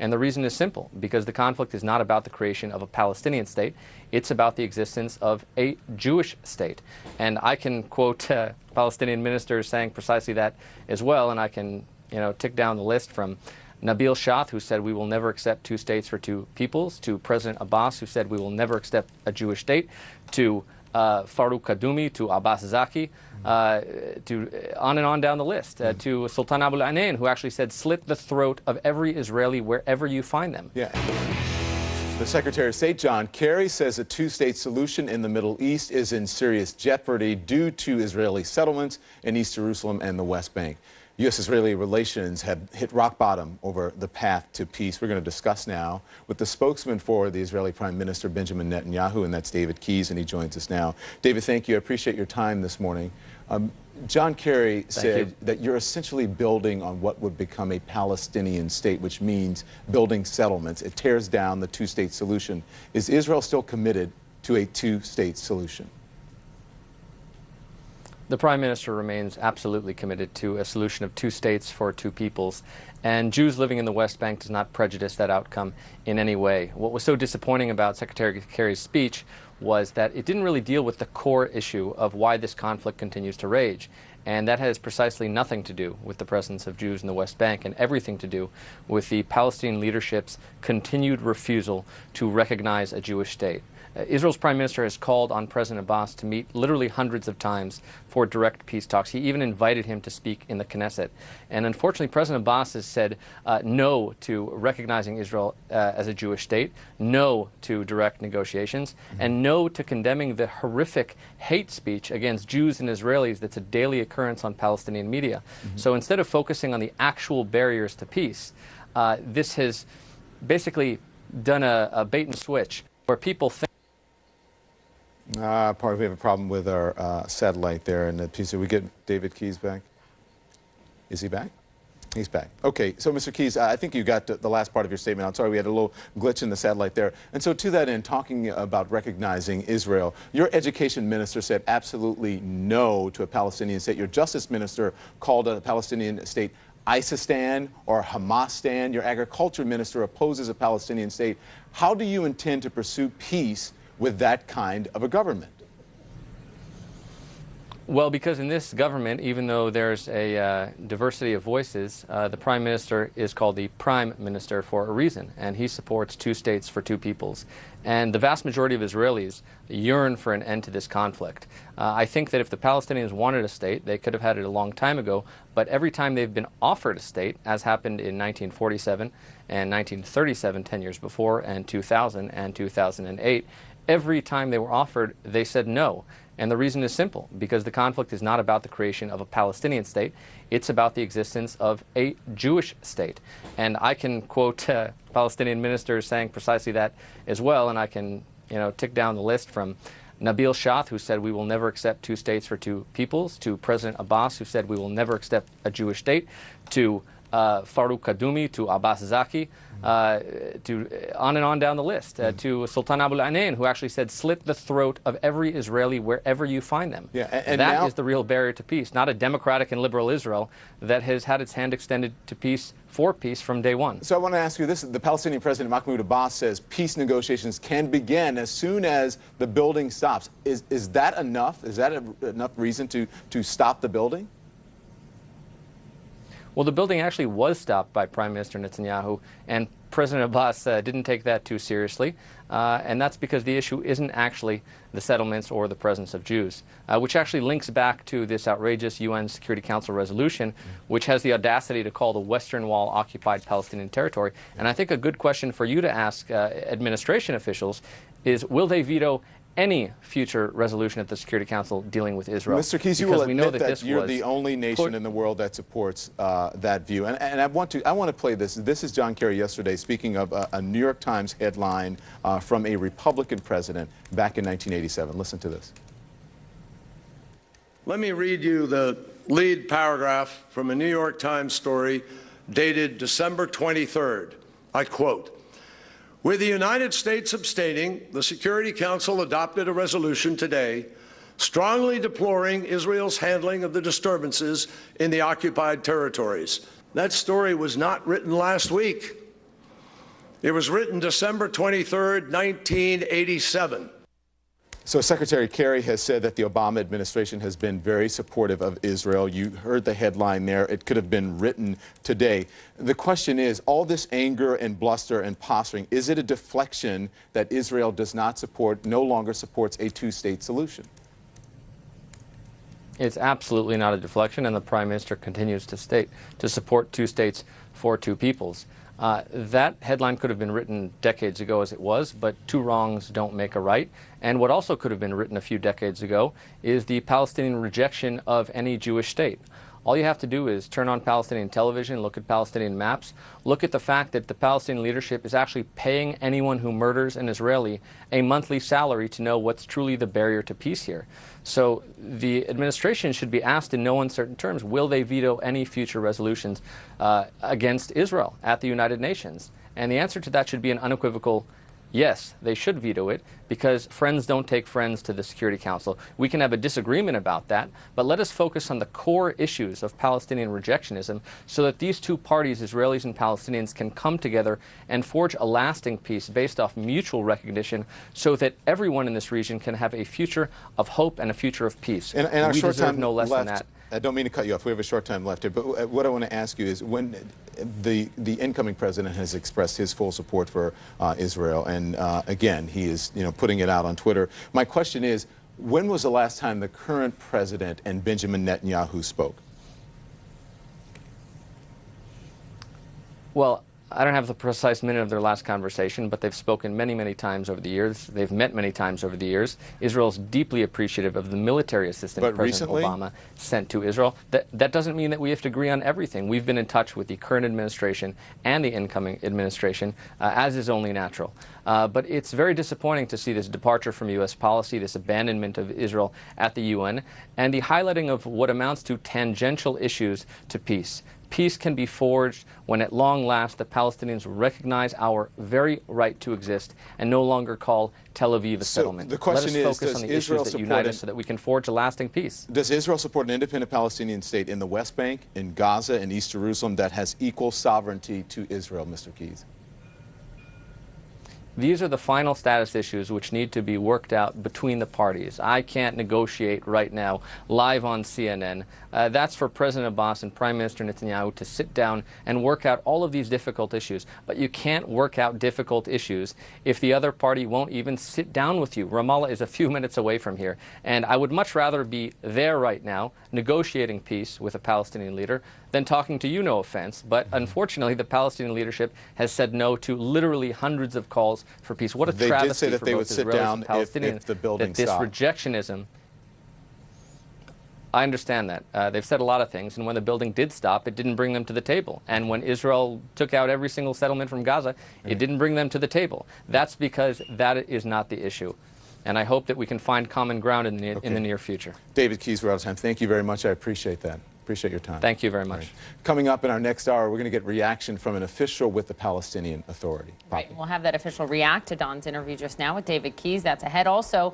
And the reason is simple, because the conflict is not about the creation of a Palestinian state. It's about the existence of a Jewish state. And I can quote Palestinian ministers saying precisely that as well, and I can, tick down the list from Nabil Shaath, who said we will never accept two states for two peoples, to President Abbas, who said we will never accept a Jewish state, to Farouk Kaddoumi, to Abbas Zaki, to on and on down the list, to Sultan Abu al-Ainain, who actually said slit the throat of every Israeli wherever you find them. Yeah. The Secretary of State, John Kerry, says a two-state solution in the Middle East is in serious jeopardy due to Israeli settlements in East Jerusalem and the West Bank. U.S.-Israeli relations have hit rock bottom over the path to peace. We're going to discuss now with the spokesman for the Israeli Prime Minister, Benjamin Netanyahu, and that's David Keyes, and he joins us now. David, thank you. I appreciate your time this morning. John Kerry said that you're essentially building on what would become a Palestinian state, which means building settlements. It tears down the two-state solution. Is Israel still committed to a two-state solution? The Prime Minister remains absolutely committed to a solution of two states for two peoples, and Jews living in the West Bank does not prejudice that outcome in any way. What was so disappointing about Secretary Kerry's speech was that it didn't really deal with the core issue of why this conflict continues to rage. And that has precisely nothing to do with the presence of Jews in the West Bank and everything to do with the Palestinian leadership's continued refusal to recognize a Jewish state. Israel's Prime Minister has called on President Abbas to meet literally hundreds of times for direct peace talks. He even invited him to speak in the Knesset. And unfortunately, President Abbas has said no to recognizing Israel as a Jewish state, no to direct negotiations, and no to condemning the horrific hate speech against Jews and Israelis that's a daily occurrence on Palestinian media. So instead of focusing on the actual barriers to peace, this has basically done a bait and switch where people think We have a problem with our satellite there, and did we get David Keyes back? Is he back? He's back. Okay, so Mr. Keyes, I think you got the last part of your statement. I'm sorry, we had a little glitch in the satellite there. And so to that end, talking about recognizing Israel, your education minister said absolutely no to a Palestinian state. Your justice minister called a Palestinian state ISIStan or Hamastan. Your agriculture minister opposes a Palestinian state. How do you intend to pursue peace with that kind of a government? Well, because in this government, even though there's a diversity of voices, the Prime Minister is called the Prime Minister for a reason, and he supports two states for two peoples. And the vast majority of Israelis yearn for an end to this conflict. I think that if the Palestinians wanted a state, they could have had it a long time ago, but every time they've been offered a state, as happened in 1947 and 1937, 10 years before, and 2000 and 2008, every time they were offered, they said no. And the reason is simple, because the conflict is not about the creation of a Palestinian state. It's about the existence of a Jewish state. And I can quote Palestinian ministers saying precisely that as well, and I can, tick down the list from Nabil Shaath, who said we will never accept two states for two peoples, to President Abbas, who said we will never accept a Jewish state, to Farouk Kaddoumi, to Abbas Zaki, to on and on down the list, to Sultan Abu al-Ainain, who actually said slit the throat of every Israeli wherever you find them. Yeah, and that now is the real barrier to peace, not a democratic and liberal Israel that has had its hand extended to peace for peace from day one. So I want to ask you this. The Palestinian President Mahmoud Abbas says peace negotiations can begin as soon as the building stops. Is that enough? Is that enough reason to stop the building? Well, the building actually was stopped by Prime Minister Netanyahu, and President Abbas didn't take that too seriously, and that's because the issue isn't actually the settlements or the presence of Jews, which actually links back to this outrageous UN Security Council resolution, which has the audacity to call the Western Wall occupied Palestinian territory. And I think a good question for you to ask administration officials is, will they veto any future resolution at the Security Council dealing with Israel? Mr. Keyes, you will admit that you're the only nation in the world that supports that view. And I want to play this. This is John Kerry yesterday speaking of a New York Times headline from a Republican president back in 1987. Listen to this. Let me read you the lead paragraph from a New York Times story dated December 23rd. I quote, "With the United States abstaining, the Security Council adopted a resolution today strongly deploring Israel's handling of the disturbances in the occupied territories." That story was not written last week. It was written December 23rd, 1987. So Secretary Kerry has said that the Obama administration has been very supportive of Israel. You heard the headline there. It could have been written today. The question is, all this anger and bluster and posturing, is it a deflection that Israel does not support, no longer supports a two-state solution? It's absolutely not a deflection, and the Prime Minister continues to support two states for two peoples. That headline could have been written decades ago as it was, but two wrongs don't make a right. And what also could have been written a few decades ago is the Palestinian rejection of any Jewish state. All you have to do is turn on Palestinian television, look at Palestinian maps, look at the fact that the Palestinian leadership is actually paying anyone who murders an Israeli a monthly salary to know what's truly the barrier to peace here. So the administration should be asked in no uncertain terms, will they veto any future resolutions against Israel at the United Nations? And the answer to that should be an unequivocal yes, they should veto it, because friends don't take friends to the Security Council. We can have a disagreement about that, but let us focus on the core issues of Palestinian rejectionism so that these two parties, Israelis and Palestinians, can come together and forge a lasting peace based off mutual recognition so that everyone in this region can have a future of hope and a future of peace. And our we short deserve time no less left, than that. I don't mean to cut you off. We have a short time left here, but what I want to ask you is, when the incoming president has expressed his full support for Israel, and again, he is putting it out on Twitter. My question is, when was the last time the current president and Benjamin Netanyahu spoke? Well, I don't have the precise minute of their last conversation, but they've spoken many, many times over the years. They've met many times over the years. Israel's deeply appreciative of the military assistance President recently? Obama sent to Israel. That doesn't mean that we have to agree on everything. We've been in touch with the current administration and the incoming administration, as is only natural. But it's very disappointing to see this departure from U.S. policy, this abandonment of Israel at the UN, and the highlighting of what amounts to tangential issues to peace. Peace can be forged when at long last the Palestinians recognize our very right to exist and no longer call Tel Aviv a settlement. The question is, let us focus does on the Israel issues that unite us so that we can forge a lasting peace. Does Israel support an independent Palestinian state in the West Bank, in Gaza, in East Jerusalem that has equal sovereignty to Israel, Mr. Keyes? These are the final status issues which need to be worked out between the parties. I can't negotiate right now live on CNN. That's for President Abbas and Prime Minister Netanyahu to sit down and work out all of these difficult issues. But you can't work out difficult issues if the other party won't even sit down with you. Ramallah is a few minutes away from here. And I would much rather be there right now negotiating peace with a Palestinian leader than talking to you, no offense. But unfortunately, the Palestinian leadership has said no to literally hundreds of calls for peace. What a they travesty did say that for they both would sit Israelis down and Palestinians, if the building that this stopped. Rejectionism, I understand that. They've said a lot of things, and when the building did stop, it didn't bring them to the table. And when Israel took out every single settlement from Gaza, it didn't bring them to the table. That's because that is not the issue. And I hope that we can find common ground in the near future. David Keyes, we're out of time. Thank you very much. I appreciate that. Appreciate your time. Thank you very much. Right. Coming up in our next hour, we're going to get reaction from an official with the Palestinian Authority. Right. We'll have that official react to Don's interview just now with David Keyes. That's ahead. Also,